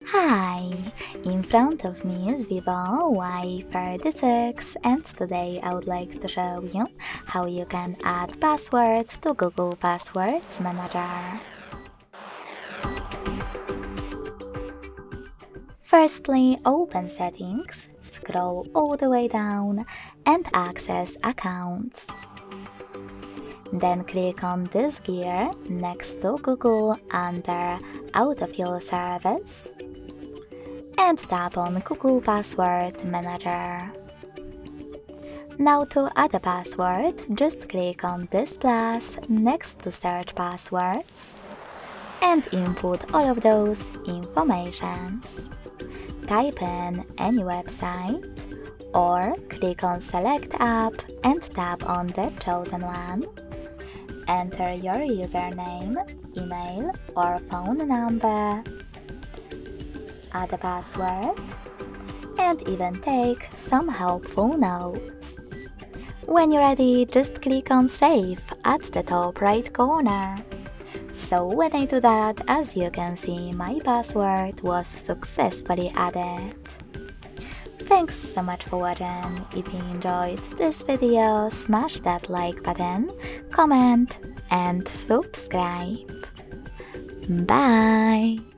Hi! In front of me is VIVO Y36 and today I would like to show you how you can add passwords to Google Passwords Manager. Firstly, open Settings, scroll all the way down and access Accounts. Then click on this gear next to Google under Autofill service and tap on Google Password Manager. Now to add a password, just click on this plus next to Search Passwords and input all of those informations. Type in any website or click on Select App and tap on the chosen one. Enter your username, email or phone number, add a password, and even take some helpful notes. When you're ready, just click on Save at the top right corner. So when I do that, as you can see, my password was successfully added. Thanks so much for watching. If you enjoyed this video, smash that like button, comment and subscribe. Bye!